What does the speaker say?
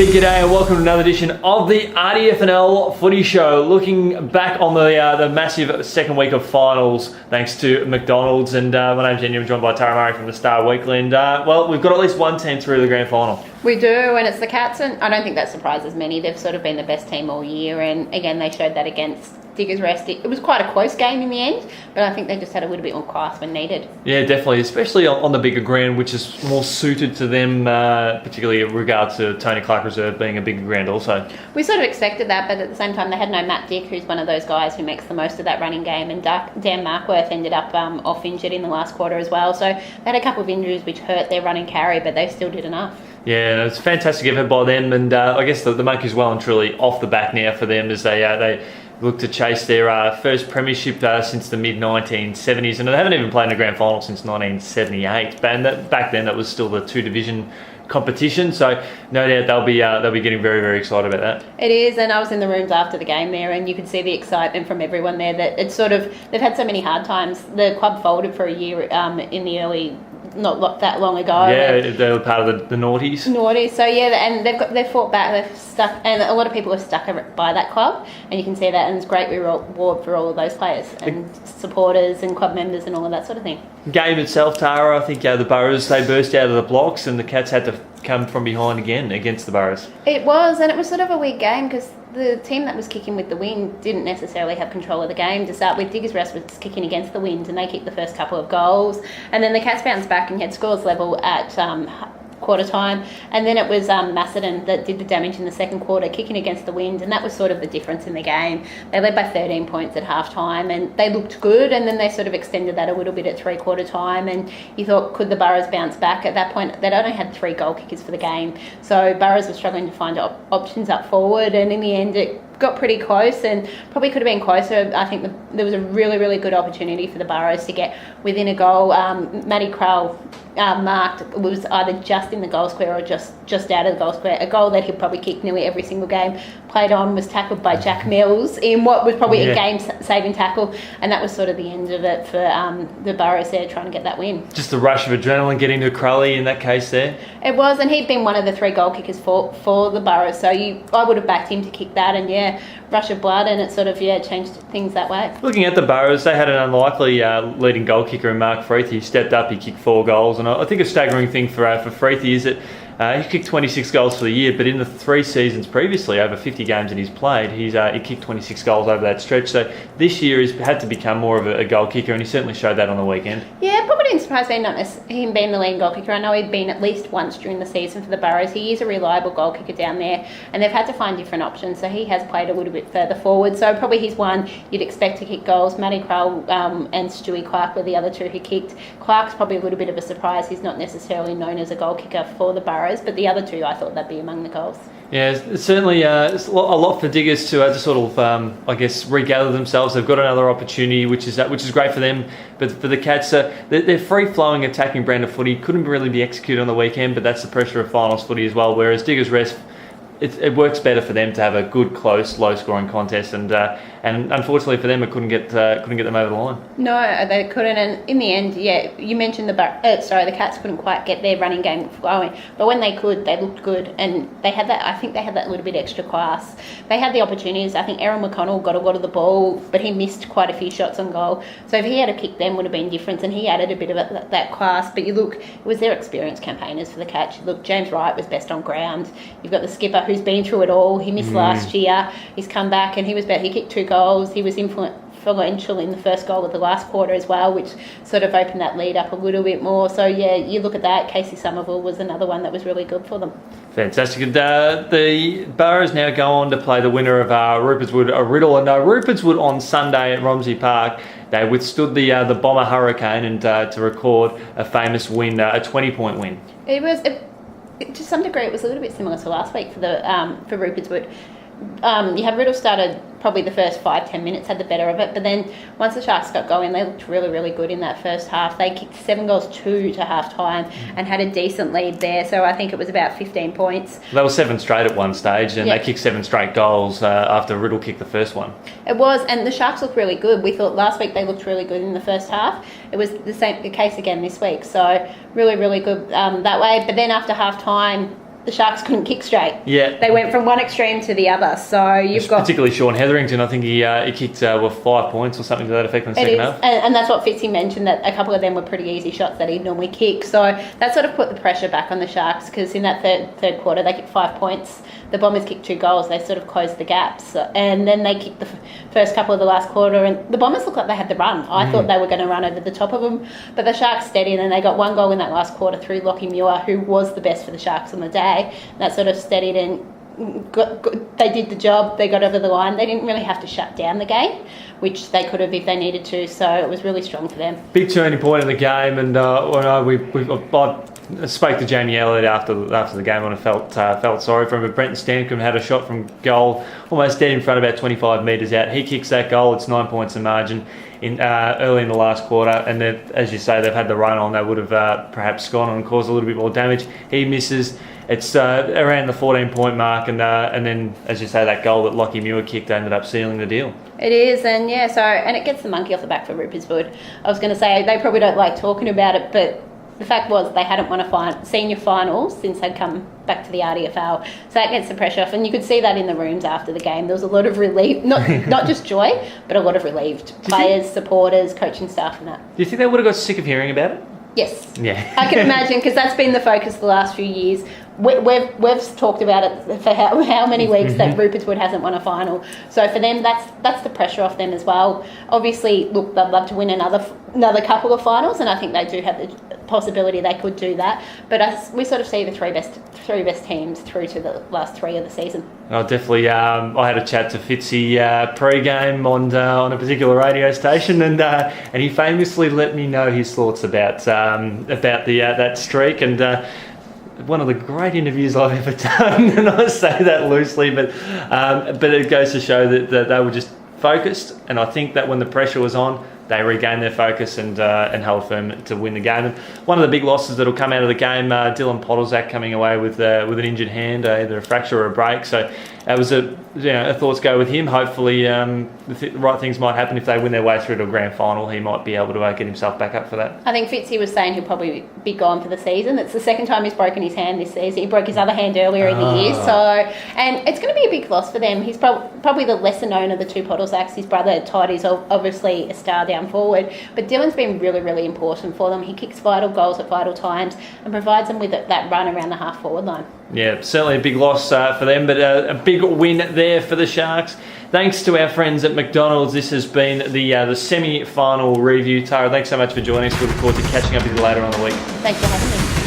Big g'day and welcome to another edition of the RDFNL Footy Show. Looking back on the massive second week of finals, thanks to McDonald's. And my name's Yeendy. I'm joined by Tara Murray from the Star Weekly. And well, we've got at least one team through the grand final. We do, and it's the Cats, and I don't think that surprises many. They've sort of been the best team all year, and again, they showed that against Diggers Rest. It was quite a close game in the end, but I think they just had a little bit more class when needed. Yeah, definitely, especially on the bigger ground, which is more suited to them, particularly in regards to Tony Clark Reserve being a bigger ground also. We sort of expected that, but at the same time, they had no Matt Dick, who's one of those guys who makes the most of that running game, and Dan Markworth ended up off injured in the last quarter as well, so they had a couple of injuries which hurt their running carry, but they still did enough. Yeah, it's a fantastic effort by them, and I guess the monkey's well and truly off the back now for them as they look to chase their first premiership since the mid-1970s, and they haven't even played in a grand final since 1978. But back then, that was still the two-division competition, so no doubt they'll be getting very, very excited about that. It is, and I was in the rooms after the game there, and you could see the excitement from everyone there. That it's sort of, they've had so many hard times. The club folded for a year in the early, not that long ago. Yeah, they were part of the Naughties. So yeah, and they've fought back, they've stuck, and a lot of people are stuck by that club, and you can see that, and it's great reward for all of those players and supporters and club members and all of that sort of thing. Game itself, Tara, I think the Burrows, they burst out of the blocks, and the Cats had to come from behind again against the Burrows. It was, and it was sort of a weird game because the team that was kicking with the wind didn't necessarily have control of the game to start with. Diggers Rest was kicking against the wind, and they kicked the first couple of goals, and then the Cats bounced back and had scores level at quarter time, and then it was Macedon that did the damage in the second quarter, kicking against the wind, and that was sort of the difference in the game. They led by 13 points at half time, and they looked good, and then they sort of extended that a little bit at three-quarter time, and you thought, could the Burrows bounce back? At that point, they'd only had 3 goal kickers for the game, so Burrows was struggling to find options up forward, and in the end it got pretty close, and probably could have been closer. I think there was a really, really good opportunity for the Burrows to get within a goal. Matty Krell marked, was either just in the goal square or just out of the goal square. A goal that he'd probably kicked nearly every single game. Played on, was tackled by Jack Mills in what was probably a game-saving tackle, and that was sort of the end of it for the Burrows there trying to get that win. Just the rush of adrenaline getting to Crowley in that case there. It was, and he'd been one of the 3 goal kickers for the Burrows, so I would have backed him to kick that, and rush of blood, and it sort of changed things that way. Looking at the Burrows, they had an unlikely leading goal kicker in Mark Freethy. He stepped up, he kicked 4 goals, and I think a staggering thing for Freethy is that he kicked 26 goals for the year, but in the 3 seasons previously, over 50 games that he's played, he kicked 26 goals over that stretch. So this year he's had to become more of a goal kicker, and he certainly showed that on the weekend. Yeah, probably didn't surprise me, not him being the leading goal kicker. I know he'd been at least once during the season for the Burrows. He is a reliable goal kicker down there, and they've had to find different options, so he has played a little bit further forward. So probably he's one you'd expect to kick goals. Matty Krell and Stewie Clark were the other 2 who kicked. Clark's probably a little bit of a surprise. He's not necessarily known as a goal kicker for the Burrows, but the other 2 I thought they'd be among the goals. Yeah, it's certainly it's a lot for Diggers to sort of, I guess, regather themselves. They've got another opportunity, which is great for them. But for the Cats, their free-flowing attacking brand of footy couldn't really be executed on the weekend, but that's the pressure of finals footy as well, whereas Diggers Rest, it works better for them to have a good, close, low-scoring contest, and unfortunately for them, it couldn't get them over the line. No, they couldn't, and in the end, you mentioned the Cats couldn't quite get their running game flowing, but when they could, they looked good, and they had that. I think they had that little bit extra class. They had the opportunities. I think Aaron McConnell got a lot of the ball, but he missed quite a few shots on goal. So if he had a kick, them would have been different, and he added a bit of that class. But you look, it was their experienced campaigners for the Cats. You look, James Wright was best on ground. You've got the skipper who's been through it all. He missed last year. He's come back, and he was better. He kicked 2 goals. He was influential in the first goal of the last quarter as well, which sort of opened that lead up a little bit more. So you look at that. Casey Somerville was another one that was really good for them. Fantastic. And, the Burrows now go on to play the winner of Rupertswood Riddle, and Rupertswood on Sunday at Romsey Park. They withstood the Bomber Hurricane and to record a famous win, a 20-point win. It was to some degree. It was a little bit similar to last week for Rupertswood. You had Riddle started probably the first 5-10 minutes, had the better of it, but then once the Sharks got going, they looked really, really good in that first half. They kicked 7 goals 2 to half time and had a decent lead there, so I think it was about 15 points. They were 7 straight at one stage, and they kicked 7 straight goals after Riddle kicked the first one. It was, and the Sharks looked really good. We thought last week they looked really good in the first half. It was the case again this week, so really, really good that way. But then after half time, the Sharks couldn't kick straight. Yeah. They went from one extreme to the other. So you've got... Particularly Sean Hetherington, I think he kicked 5 points or something to that effect in the second half. And that's what Fitzy mentioned, that a couple of them were pretty easy shots that he'd normally kick. So that sort of put the pressure back on the Sharks, because in that third quarter they kicked 5 points. The Bombers kicked 2 goals. They sort of closed the gaps. And then they kicked the first couple of the last quarter, and the Bombers looked like they had the run. I thought they were going to run over the top of them. But the Sharks steadied, and they got 1 goal in that last quarter through Lockie Muir, who was the best for the Sharks on the day. And that sort of steadied, and they did the job. They got over the line. They didn't really have to shut down the game, which they could have if they needed to. So it was really strong for them. Big turning point in the game, and I spoke to Jamie Elliott after the game, and I felt sorry for him. But Brenton Stancombe had a shot from goal, almost dead in front, about 25 metres out. He kicks that goal. It's 9 points in margin early in the last quarter, and as you say, they've had the run on. They would have perhaps gone on and caused a little bit more damage. He misses. It's around the 14-point mark, and then, as you say, that goal that Lockie Muir kicked ended up sealing the deal. It is, and and it gets the monkey off the back for Rupert Wood. I was going to say, they probably don't like talking about it, but the fact was they hadn't won a senior final since they'd come back to the RDFL. So that gets the pressure off, and you could see that in the rooms after the game. There was a lot of relief, not just joy, but a lot of relieved players, supporters, coaching staff and that. Do you think they would have got sick of hearing about it? Yes. Yeah. I can imagine, because that's been the focus the last few years. We've talked about it for how many weeks that Rupert Wood hasn't won a final. So for them, that's the pressure off them as well. Obviously, look, they'd love to win another couple of finals, and I think they do have the possibility they could do that. But we sort of see the three best teams through to the last 3 of the season. Oh, definitely. I had a chat to Fitzy pre-game on a particular radio station, and he famously let me know his thoughts about that streak, and one of the great interviews I've ever done, and I say that loosely, but it goes to show that they were just focused, and I think that when the pressure was on, they regained their focus and held firm to win the game. And one of the big losses that'll come out of the game, Dylan Podolzak coming away with an injured hand, either a fracture or a break. So that was a thoughts go with him. Hopefully, the right things might happen if they win their way through to a grand final. He might be able to get himself back up for that. I think Fitzy was saying he'll probably be gone for the season. It's the second time he's broken his hand this season. He broke his other hand earlier in the year. And it's going to be a big loss for them. He's probably the lesser known of the 2 Podolzaks. His brother Todd is obviously a star down forward, but Dylan's been really, really important for them. He kicks vital goals at vital times and provides them with that run around the half forward line. Yeah, certainly a big loss for them, but a big win there for the Sharks. Thanks to our friends at McDonald's. This has been the semi-final review. Tara, thanks so much for joining us. We look forward to catching up with you later on in the week. Thanks for having me.